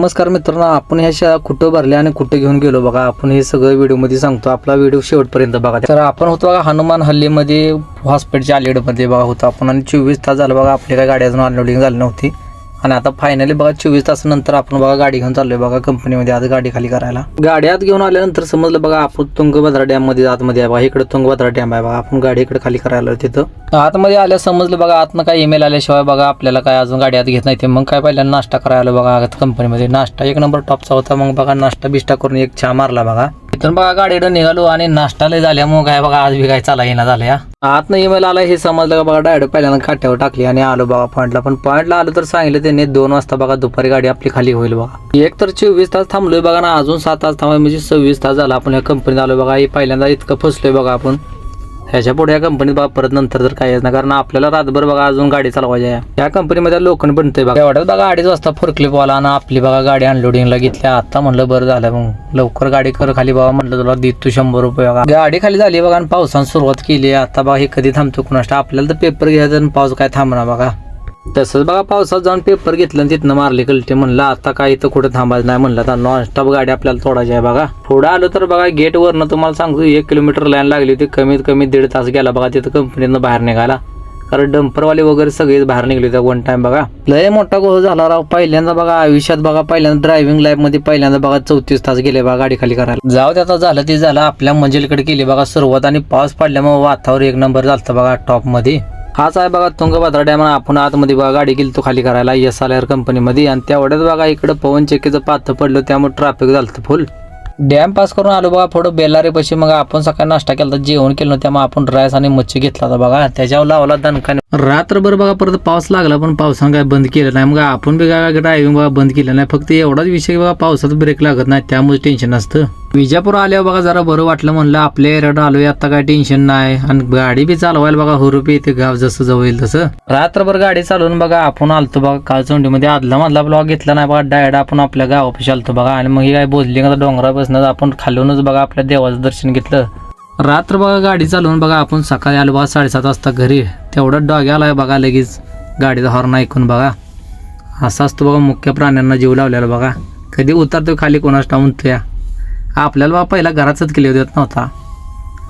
नमस्कार मित्रांनो, आपण ह्या शाळा कुठं भरल्या आणि कुठे घेऊन गेलो बघा, आपण हे सगळं व्हिडिओमध्ये सांगतो. आपला व्हिडिओ शेवटपर्यंत बघा. तर आपण होतो बघा हनुमान हल्लीमध्ये हॉस्पिटलच्या अलीकडमध्ये बघा होतो आपण, आणि 24 तास झालं बघा आपली काय गाडी अजून अनलोडिंग झाली नव्हती. आणि आता फायनली बघा 24 तासानंतर आपण बघा गाडी घेऊन चाललोय बघा कंपनीमध्ये आज गाडी खाली करायला. गाडी आत घेऊन आल्यानंतर समजलं बघा आपण तुंगभद्रा डॅम मध्ये आतमध्ये आहे बघा. इकडे तुंगभद्रा डॅम आहे बघा. आपण गाडी इकडे खाली करायला तिथं आतमध्ये आल्या समजलं बघा आतनं काय ईमेल आल्याशिवाय बघा आपल्याला काय अजून गाडी आत घेत नाही. ते मग काय पहिल्यांदा नाश्ता करायला बघा कंपनीमध्ये. नाश्ता एक नंबर टॉपचा होता. मग बघा नाश्ता बिष्टा करून एक चहा मारला बघा. इथून बघा गाडीकडे निघालो आणि नाश्ता लय झाल्यामुळे काय बघा आज बी काय चाला येणार झालं या आतनं ईमेल आला हे समजलं बघा. डायरेक्ट पहिल्यांदा काट्यावर टाकली आणि आलो बघा पॉईंटला. पण पॉईंटला आलो तर सांगितलं त्यांनी 2 वाजता बघा दुपारी गाडी आपली खाली होईल बघा. एक तर 24 तास थांबलोय बघा ना, अजून 7 तास थांबलोय म्हणजे 26 तास झाला आपण या कंपनीत आलो बघा. हे पहिल्यांदा इतकं फसलोय बघा आपण. ह्याच्या पुढे या कंपनीत बघा परत नंतर तर काय ना, कारण आपल्याला रातभर बघा अजून गाडी चालवायची आहे. या कंपनीमध्ये लोखंड बनतंय बघा. एवढ्यात बघा 2:30 वाजता फोरक्लिप वाला आणि आपली बघा गाडी अनलोडिंगला घेतल्या. आता म्हणलं बरं झालं, मग लवकर गाडी कर खाली बघा. म्हणलं तुला देत तू 100 रुपये बघा. गाडी खाली झाली बघा आणि पावसानं सुरुवात केली. आता बघा हे कधी थांबतो कुणाष्ट. आपल्याला तर पेपर घ्यायचा आणि पाऊस काय थांबणार बघा. तसंच बघा पावसात जाऊन पेपर घेतलं आणि तिथनं मारले कलटे. म्हणलं आता काय इथं कुठं थांबायचं नाही. म्हणलं आता नॉनस्टॉप गाडी आपल्याला तोडायची आहे बघा. पुढं आलो तर बघा गेट वरनं तुम्हाला सांगतो 1 किलोमीटर लाईन लागली होती. कमीत कमी 1.5 तास गेला बघा तिथं कंपनीतनं बाहेर निघायला. कारण डंपरवाले वगैरे सगळेच बाहेर निघले होते वन टाइम बघा. लय मोठा गोळ झाला राव. पहिल्यांदा बघा आयुष्यात बघा पहिल्यांदा ड्रायव्हिंग लाईफ मध्ये पहिल्यांदा बघा 34 तास गेले बघा गाडी खाली करायला. जाऊ त्याचा झालं ते झालं. आपल्या मंजिलकडे केली बघा सुरुवात. आणि पाऊस पडल्यामुळे वातावरण 1 नंबर झालं बघा टॉप मध्ये. हाच आहे बघा तुंगभद्रा डॅम. आपण आतमध्ये बघा गाडी गेली तो खाली करायला SLR कंपनीमध्ये. आणि तेवढ्यात बघा इकडं पवन चक्कीचं पातं पडलं त्यामुळे ट्रॅफिक झालं फुल. डॅम पास करून आलो बघा पुढं बेलारे पाशी. मग आपण सकाळी नाश्ता केला तर जेवण केलं त्यामुळे आपण राईस आणि मच्छी घेतला होता बघा. त्याच्यावर लावला दणकाने. रात्रभर बघा परत पाऊस लागला पण पावसानं काय बंद केलं नाही. मग आपण बी काय ड्रायव्हिंग बघा बंद केलं नाही. फक्त एवढाच विषय बघा पावसात ब्रेक लागत नाही त्यामुळे टेन्शन नसतं. विजापूर आल्यावर बघा जरा बरं वाटलं. म्हणलं आपल्या एरियात आलोय आता काय टेन्शन नाही. आणि गाडी बी चालवायला बघा हुरुपी येते गाव जसं जवळ तसं. रात्रभर गाडी चालवून बघा आपण आलतो बघा काळचोंडीमध्ये. आदला मधला ब्लॉग घेतला नाही बघा. डायरेक्ट आपण आपल्या गावापाशी आलतो बघा. आणि मग हे काय बोलली का डोंगरा बसणार आपण खालूनच बघा आपल्या देवाचं दर्शन घेतलं. रात्र बघा गाडी चालवून बघा आपण सकाळी आलो बघा 7:30 वाजता घरी. तेवढं डॉग आलाय बघा लगेच गाडीचा हॉर्न ऐकून बघा. असा असतो बघा मुख्य प्राण्यांना जीव लावलेला बघा. कधी उतरतो खाली कोणाच म्हणतो या. आपल्याला बघा पहिला घरातच केले देत नव्हता.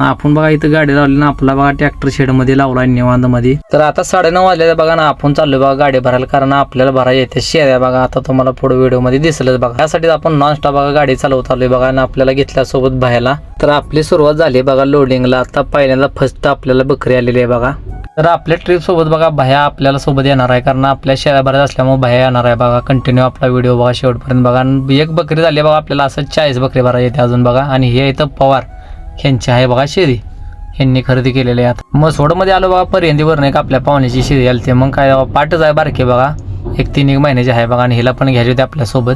आपण बघा इथं गाडी लावली ना आपला बघा ट्रॅक्टर शेडमध्ये लावला निवांतमध्ये. तर आता 9:30 वाजले बघा ना आपण चाललो बघा गाडी भरायला. कारण आपल्याला भरायला येते शेऱ्या बघा. आता तुम्हाला पुढे व्हिडिओमध्ये दिसलंच बघा. त्यासाठी आपण नॉनस्टॉप बघा गाडी चालवत आलोय बघा. आणि आपल्याला घेतल्यासोबत बाहेरला तर आपली सुरुवात झाली बघा लोडिंगला. आता पहिल्यांदा फर्स्ट आपल्याला बकरी आलेली आहे बघा. तर आपल्या ट्रिप सोबत बघा भया आपल्याला सोबत येणार आहे. कारण आपल्या शेऱ्या भरायला असल्यामुळे भया येणार आहे बघा. कंटिन्यू आपला व्हिडिओ बघा शेवटपर्यंत बघा. आणि एक बकरी झाली बघा आपल्याला असं 40 बकरी भरायला येते अजून बघा. आणि हे इथं पवार ह्यांची आहे बघा शेरी. ह्यांनी खरेदी केलेले आहे. मसवडमध्ये आलो बघा पर्यंतीवर नाही का आपल्या पाहुण्याची शेरी आली. ते मग काय पाठच आहे बारके बघा. 3-1 महिन्याची आहे बघा. आणि हिला पण घ्यायची होती आपल्यासोबत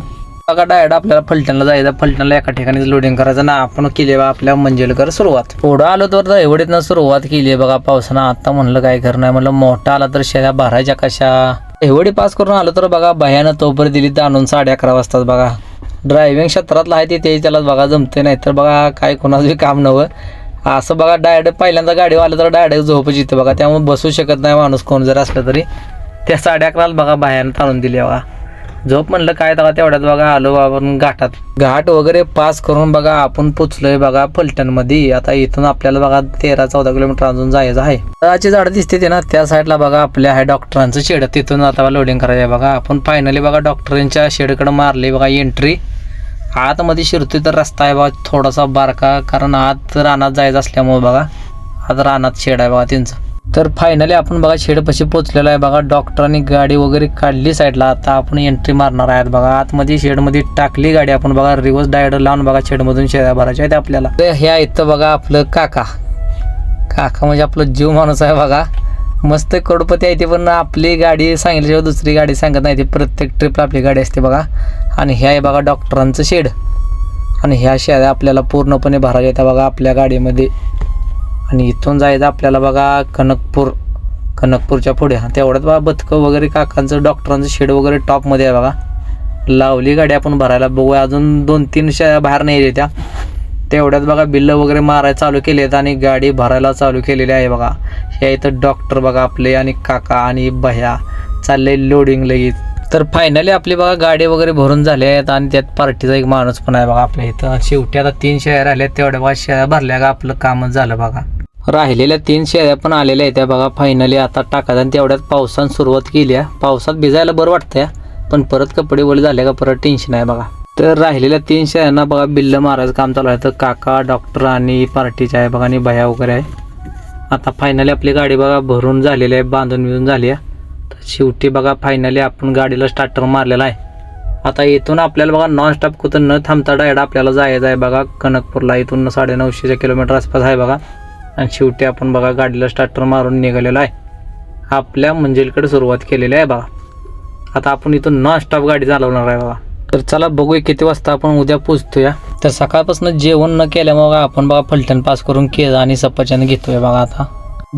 बघा. डायरेक्ट आपल्याला फलटणला जायचं. फलटणला एका ठिकाणी लोडिंग करायचं ना. आपण केली बघा आपल्या मंजिलकर सुरुवात. पुढं आलो तर एवढीतनं सुरुवात केली आहे बघा पावसानं. आता म्हणलं काय करणार नाही. म्हणलं मोठा आला तर शेऱ्या भरायच्या कशा. एवढी पास करून आलो तर बघा भयानं तोपर्यंत दिली तर आणून 11:30 वाजतात बघा. ड्रायव्हिंग क्षेत्रातला आहे ते त्याला बघा जमते. नाही तर बघा काय कोणाचं काम नव्हतं असं बघा. डायरेक्ट पहिल्यांदा गाडी आलं तर डायरेक्ट झोपच येते बघा. त्यामुळे बसू शकत नाही माणूस कोण जर असलं तरी. त्या 11:30 बघा बाहेर ताणून दिली बघा. झोप म्हणलं काय तेवढ्यात बघा आलो आपण घाटात. घाट वगैरे पास करून बघा आपण पोचलोय बघा फलटणमध्ये. आता इथून आपल्याला बघा 13-14 किलोमीटर अजून जायचं आहे. झाडाची झाडं दिसते ते ना त्या साईडला बघा आपल्या आहे डॉक्टरांचं शेड. तिथून आता लोडिंग करायचं आहे बघा. आपण फायनली बघा डॉक्टरांच्या शेडकडे मारली बघा एंट्री. आतमध्ये शिरतोय तर रस्ता आहे बघा थोडासा बारका. कारण आत रानात जायचं असल्यामुळे बघा आता रानात शेड आहे बघा त्यांचं. तर फायनली आपण बघा शेडपाशी पोचलेला आहे बघा. डॉक्टरांनी गाडी वगैरे काढली साईडला. आता आपण एंट्री मारणार आहेत बघा. आतमध्ये शेडमध्ये टाकली गाडी आपण बघा. रिवर्स डायरेक्ट लावून बघा शेडमधून शेड्या भरायच्या आहेत आपल्याला. हे आहेत बघा आपलं काका. काका म्हणजे आपलं जीव माणूस आहे बघा. मस्त करोडपती आहे ते. पण आपली गाडी सांगितल्याशिवाय दुसरी गाडी सांगत नाही. ते प्रत्येक ट्रिपला आपली गाडी असते बघा. आणि हे आहे बघा डॉक्टरांचं शेड. आणि ह्या शेड्या आपल्याला पूर्णपणे भरायच्या येतात बघा आपल्या गाडीमध्ये. आणि इथून जायचं आपल्याला बघा कनकपूरच्या पुढे. तेवढ्यात बघा बदकं वगैरे काकांचं डॉक्टरांचं शेड वगैरे टॉपमध्ये आहे बघा. लावली गाडी आपण भरायला. बघू अजून 2-3 शेड्या बाहेर नाही येत्या. तेवढ्यात बघा बिल्ल वगैरे मारायला चालू केले आहेत आणि गाडी भरायला चालू केलेली आहे बघा. हे इथं डॉक्टर बघा आपले आणि काका आणि भया चालले लोडिंग लगेच. तर फायनली आपली बघा गाडी वगैरे भरून झाली आहेत आणि त्यात पार्टीचा एक माणूस पण आहे बघा आपल्या इथं. शेवटी आता 3 शेळ्या राहिल्या, तेवढ्या बघा शेळ्या भरल्या का आपलं कामच झालं बघा. राहिलेल्या 3 शेळ्या पण आलेल्या आहेत त्या बघा. फायनली आता टाकायचं आणि तेवढ्यात पावसानं सुरुवात केली आहे. पावसात भिजायला बरं वाटतंय, पण परत कपडे ओले झाले का परत टेन्शन आहे बघा. तर राहिलेल्या 3 शेळ्यांना बघा बिल्ल मारायचं काम चालू आहे. तर काका, डॉक्टर आणि पार्टीचे आहे बघा आणि भया वगैरे आहे. आता फायनली आपली गाडी बघा भरून झालेली आहे, बांधून बिधून झाली आहे. तर शेवटी बघा फायनली आपण गाडीला स्टार्टर मारलेला आहे. आता इथून आपल्याला बघा नॉनस्टॉप कुठं न थांबता डायरेक्ट आपल्याला जायचं आहे बघा कनकपूरला. इथून 950 किलोमीटर आसपास आहे बघा. आणि शेवटी आपण बघा गाडीला स्टार्टर मारून निघालेला आहे, आपल्या मंजिलकडे सुरुवात केलेली आहे बघा. आता आपण इथून नॉनस्टॉप गाडी चालवणार आहे बघा. तर चला बघूया किती वाजता आपण उद्या पोचतोया. तर सकाळपासून जेवण न केल्यामुळे आपण बघा फलटण पास करून केळं आणि सफरचंद घेतोय बघा. आता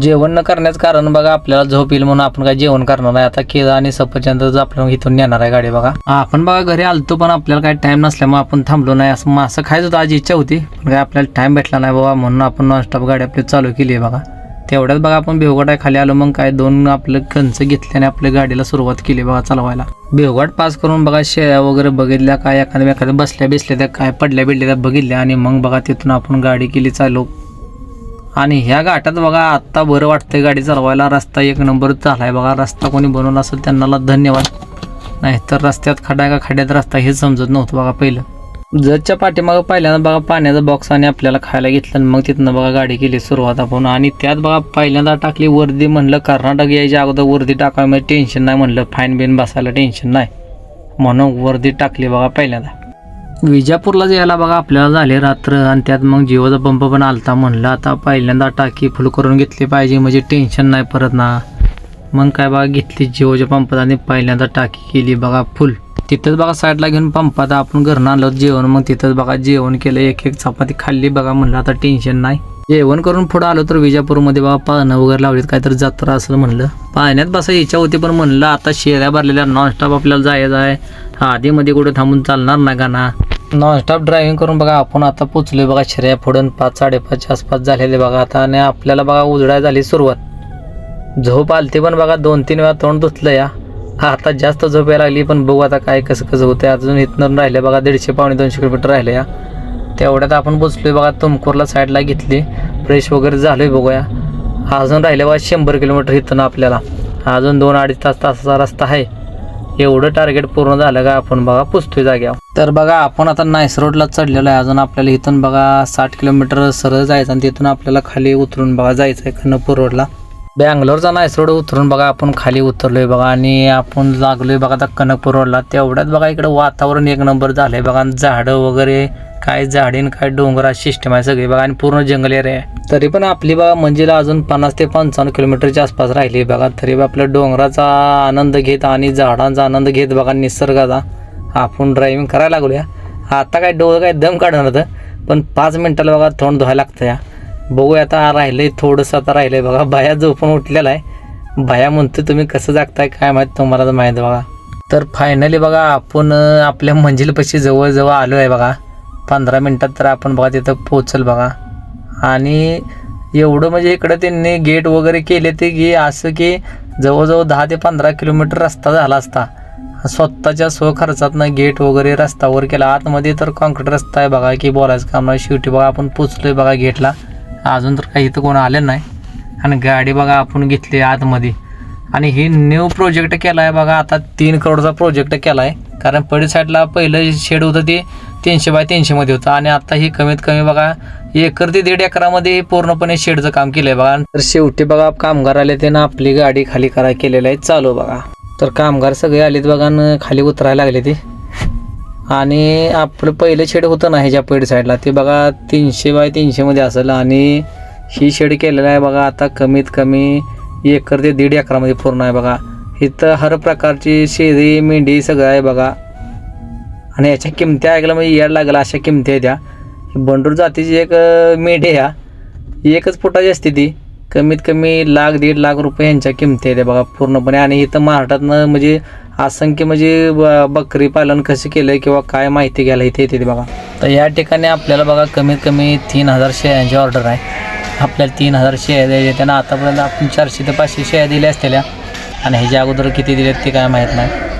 जेवण न करण्याचं कारण बघा आपल्याला झोप येईल म्हणून आपण काय जेवण करणार नाही. आता केळं आणि सफरचंद आपल्याला इथून नेणार आहे गाडी बघा. आपण बघा घरी आलतो पण आपल्याला काय टाइम नसल्यामुळे आपण थांबलो नाही. असं मासं खायचं होतं, आज इच्छा होती पण काय आपल्याला टाइम भेटला नाही बाबा, म्हणून आपण नॉनस्टॉप गाडी आपली चालू केली आहे बघा. तेवढ्यात बघा आपण बेवघाट खाली आलो, मग काय 2 आपलं कंच घेतल्याने आपल्या गाडीला सुरुवात केली बघा चालवायला. बेवघाट पास करून बघा शेळ्या वगैरे बघितल्या, काय एखाद्या बसल्या बिसल्या त्या काय पडल्या बिडल्या त्या बघितल्या आणि मग बघा तिथून आपण गाडी केली चालू. आणि ह्या घाटात बघा आत्ता बरं वाटतंय गाडी चालवायला. रस्ता 1 नंबर झालाय बघा. रस्ता कोणी बनवला असेल त्यांना धन्यवाद, नाहीतर रस्त्यात खड्डा का खड्ड्यात रस्ता हेच समजत नव्हतं बघा पहिलं. जजच्या पाठीमागं पहिल्यांदा बघा पाण्याचा बॉक्स आणि आपल्याला खायला घेतलं आणि मग तिथनं बघा गाडी केली सुरुवात आपण. आणि त्यात बघा पहिल्यांदा टाकली वर्दी. म्हणलं कर्नाटक यायच्या अगोदर वर्दी टाकायला टेन्शन नाही, म्हणलं फाईन बिन बसायला टेन्शन नाही म्हणून वर्दी टाकली बघा पहिल्यांदा. विजापूरला यायला बघा आपल्याला झाले रात्र आणि त्यात मग जिओचा पंप पण आलता. म्हणलं आता पहिल्यांदा टाकी फुल करून घेतली पाहिजे म्हणजे टेन्शन नाही परत ना. मग काय बघा घेतली जिओच्या पंपात आणि पहिल्यांदा टाकी केली बघा फुल. तिथंच बघा साईडला घेऊन पंपात आपण घरनं आणलं जेवण. मग तिथंच बघा जेवण केलं, एक चपाती खाल्ली बघा. म्हणलं आता टेन्शन नाही. जेवण करून पुढं आलो तर विजापूरमध्ये बघा पाळणं वगैरे लावलीत, काहीतरी जत्रा असं म्हणलं. पाळण्यात बसायची इच्छा होती पण म्हणलं आता शेऱ्या भरलेल्या नॉनस्टॉप आपल्याला जायचं आहे, आधीमध्ये कुठे थांबून चालणार नाही का ना. नॉनस्टॉप ड्रायव्हिंग करून बघा आपण आता पोचलोय बघा शेऱ्या फोडून 5-5:30 आसपास झालेले बघा आता. आणि आपल्याला बघा उजडाय झाली सुरुवात. झोप आलती पण बघा 2-3 वेळा तोंड धुतलं या. आता जास्त झोप यायला लागली पण बघू आता काय कसं होतं. अजून इथनं राहिले बघा 150-200 किलोमीटर राहिले या. तेवढ्यात आपण पोचलोय बघा तुमकूरला. साईडला घेतली, फ्रेश वगैरे झालोय बघूया. अजून राहिले बघा 100 किलोमीटर इथून आपल्याला. अजून 2-2.5 तासाचा रस्ता आहे. एवढं टार्गेट पूर्ण झालं का आपण बघा पुसतोय जाग्यावर. तर बघा आपण आता नाईस रोडला चढलेलो आहे. अजून आपल्याला इथून बघा 60 किलोमीटर सरळ जायचं आणि तिथून आपल्याला खाली उतरून बघा जायचं आहे कनकपूर रोडला. बँगलोरचा नाईस रोड उतरून बघा आपण खाली उतरलोय बघा आणि आपण लागलोय बघा आता कनकपूर रोडला. तेवढ्यात बघा इकडे वातावरण 1 नंबर झालंय बघा. झाडं वगैरे काय झाडीन काय डोंगरा सिस्टम आहे सगळी बघा आणि पूर्ण जंगल एरिया आहे. तरी पण आपली बघा मंजिला अजून 50 ते 55 किलोमीटरच्या आसपास राहिली बघा. तरी आपल्या डोंगराचा आनंद घेत आणि झाडांचा आनंद घेत बघा निसर्गाचा आपण ड्रायव्हिंग करायला लागलो या. आता काय डोळं काय दम काढणार होतं पण 5 मिनिटाला बघा तोंड धुवायला लागतं या. बघूया आता राहिलंय थोडंसं आता राहिलंय बघा. बाया झोपून उठलेला आहे. बाया म्हणतो तुम्ही कसं जागताय काय माहीत, तुम्हाला तर माहीत बघा. तर फायनली बघा आपण आपल्या मंजिलपाशी जवळ आलो आहे बघा. 15 मिनिटात तर आपण बघा तिथं पोचल बघा. आणि एवढं म्हणजे इकडं त्यांनी गेट वगैरे केले ते की असं की जवळजवळ 10 ते 15 किलोमीटर रस्ता झाला असता. स्वतःच्या स्वखर्चातनं गेट वगैरे रस्त्यावर केला. आतमध्ये तर कॉन्क्रीट रस्ता आहे बघा की बोलायचं काम नाही. शेवटी बघा आपण पोचलोय बघा गेटला. अजून तर काही इथं कोण आले नाही. आणि गाडी बघा आपण घेतली आतमध्ये. आणि ही न्यू प्रोजेक्ट केला आहे बघा. आता 3 करोडचा प्रोजेक्ट केला आहे. कारण पडी साईडला पहिलं शेड होतं ते 300 बाय 300 मध्ये होतं आणि आता ही कमीत कमी बघा 1 ते 1.5 एकरामध्ये पूर्णपणे शेडचं काम केलं आहे बघा. तर शेवटी बघा कामगार आले ते ना आपली गाडी खाली करायला केलेलं आहे चालू बघा. तर कामगार सगळे आलेत बघा आणि खाली उतरायला लागले ते. आणि आपलं पहिलं शेड होतं ना ह्याच्या पडी साईडला ते बघा 300 बाय 300 मध्ये असेल. आणि ही शेड केलेलं आहे बघा आता कमीत कमी 1 ते 1.5 एकरामध्ये पूर्ण आहे बघा. इथं हर प्रकारची शेळी मेंढी सगळं आहे बघा. आणि याच्या किमत्या ऐकलं म्हणजे यायला लागला अशा किमती आहे त्या. बंडूर जातीची एक मेंढी ह्या 1च फुटाची असते ती. कमीत कमी 1-1.5 लाख रुपये यांच्या किमती आहेत बघा पूर्णपणे. आणि इथं महाराष्ट्रातनं म्हणजे असंख्य म्हणजे बकरी पालन कसं केलं किंवा काय माहिती घ्यायला इथे येते बघा. तर या ठिकाणी आपल्याला बघा कमीत कमी 3000 शेळ्यांची ऑर्डर आहे. आपल्याला 3000 शेळ्या द्यायच्या. त्यांना आतापर्यंत आपण 400 ते 500 शेळ्या दिल्या असलेल्या आणि ह्याच्या अगोदर किती दिल्यात ते काय माहीत नाही.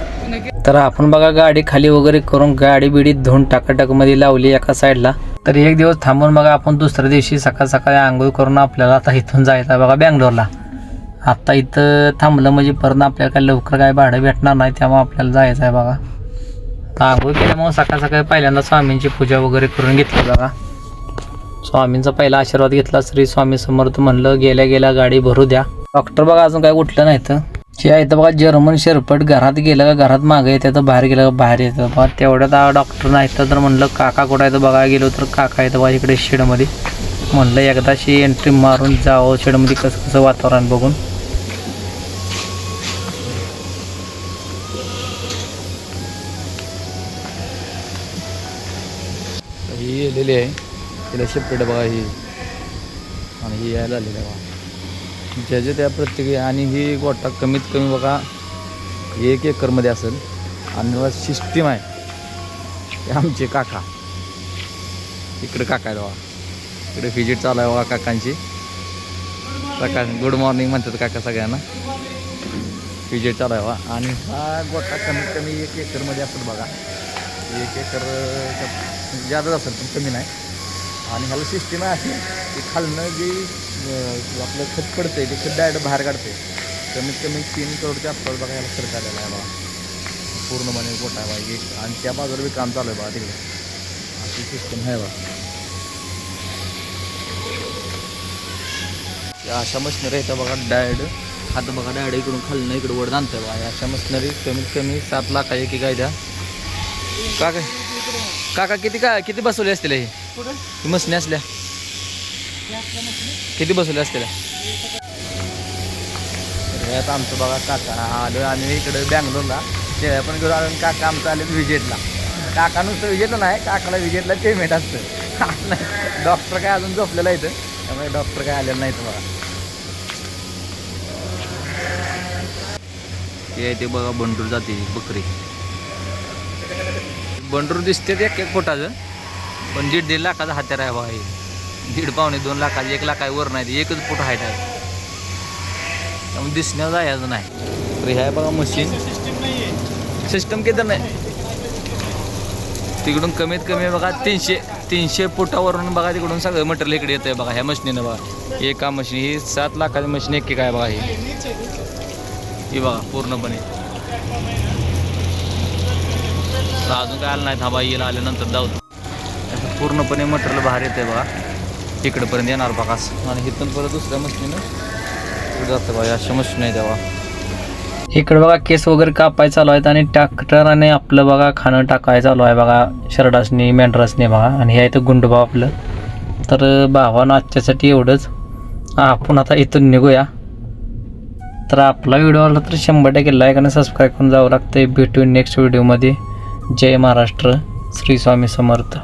तर आपण बघा गाडी खाली वगैरे करून गाडी बिडी धुवून टाकाटाकमध्ये लावली एका साईडला. तर एक दिवस थांबून बघा आपण दुसऱ्या दिवशी सकाळ सकाळी आंघोळ करून आपल्याला आता इथून जायचं आहे बघा बँगलोरला. आता इथं थांबलं म्हणजे परत आपल्याला काय लवकर काय भाडं भेटणार नाही, त्यामुळे आपल्याला जायचं आहे बघा. आता आंघोळ केल्यामुळे सकाळ सकाळी पहिल्यांदा स्वामींची पूजा वगैरे करून घेतली बघा. स्वामींचा पहिला आशीर्वाद घेतला. श्री स्वामी समर्थ म्हणलं, गेल्या गेल्या गाडी भरू द्या. डॉक्टर बघा अजून काय उठलं नाही तर हे आहे तर बघा जर्मन शेरपट. घरात गेलं का घरात मागे येतं, तर बाहेर गेलं का बाहेर येतं बघा. तेवढ्यात डॉक्टर नाही तर म्हणलं काका कुठं आहे तर बघायला गेलो तर काका येतं बघा इकडे शेडमध्ये. म्हणलं एकदाशी एंट्री मारून जावं शेडमध्ये कसं कसं वातावरण बघून. ही येलेली आहे तिला शेपरेट बघा ही, आणि ही यायला आलेली आहे बघा ज्याच्या त्या प्रत्येक. आणि ही गोटा कमीत कमी बघा 1 एकरमध्ये असेल. आणि सिस्टीम आहे ते आमचे काका इकडे काका आहे बघा. इकडे व्हिजिट चालू आहे बघा काकांची. काका गुड मॉर्निंग म्हणतात काका सगळ्यांना. व्हिजिट चालू आहे बघा. आणि हा गोटा कमीत कमी 1 एकरमध्ये असेल बघा. 1 एकर जास्त असेल पण कमी नाही. आणि ह्याला सिस्टीम आहे अशी की खालनं जी आपलं खत पडतं आहे ते खत डायरेक्ट बाहेर काढते. कमीत कमी 3 करोडच्या आसपास बघा याला खर्च आलेला आहे बघा. पूर्णपणे गोठा आहे बघा. एक आणि त्या बाजूला बी काम चालू आहे बघा तिकडे. अशी सिस्टीम आहे बघा. या अशा मशिनरी येतं बघा डायरेक्ट खात बघा डायरेक्ट इकडून खालनं इकडं वर जाणतं बघा. अशा मशिनरी कमीत कमी 7 लाख आहे की काय द्या. काका काका किती बसवले असतील ही मशनी असल्या किती बसवले असतील. यात आमचं बघा काका आलो आणि इकडे बँगलोरला ते पण घेऊन आलो. काका आमचं आले विजेटला. काका नुसतं विजेटला नाही, काकाला विजेटला पेमेंट असतं. डॉक्टर काय अजून झोपलेला इथं, त्यामुळे डॉक्टर काय आलेलं नाही बघा. ते ते बघा बंडूर जाते बकरी. बंडूर दिसते ते 1 फुटाचं पण 1.5 लाखाचं हत्यार आहे बघा. हे 1.5 पावणे 2 लाखाचं 1 लाख आहे वर नाही, 1च फूट हाईट आहे. त्यामुळे दिसण्याचं जायचं नाही. तर हे आहे बघा मशीन. सिस्टम किती नाही तिकडून कमीत कमी बघा 300 फुटावरून बघा तिकडून सगळं मटेरियल इकडे येतं आहे बघा ह्या मशिनीनं बघा. एका मशीन ही 7 लाखाची मशीन एक काय बघा ही बघा पूर्णपणे. अजून काय आलं नाही थांबा येईल आल्यानंतर जाऊ. असं पूर्णपणे मटेरियल बाहेर येते बघा इकडंपर्यंत येणार बघा. आणि इथून परत दुसऱ्या मशीनीनं इकडे जातं बघा. अशा मशीन आहे तेव्हा. इकडे बघा केस वगैरे कापाय चालू आहेत आणि ट्रॅक्टराने आपलं बघा खाणं टाकाय चालू आहे बघा शरडासनी मेंढरासनी बघा. आणि हे आहे तर गुंडभाव आपलं. तर भावानं आजच्यासाठी एवढंच. आपण आता इथून निघूया. तर आपला व्हिडिओ आला तर 100% लाईक आणि सबस्क्राईब करून जावं लागतं. भेटू नेक्स्ट व्हिडिओमध्ये. जय महाराष्ट्र. श्री स्वामी समर्थ.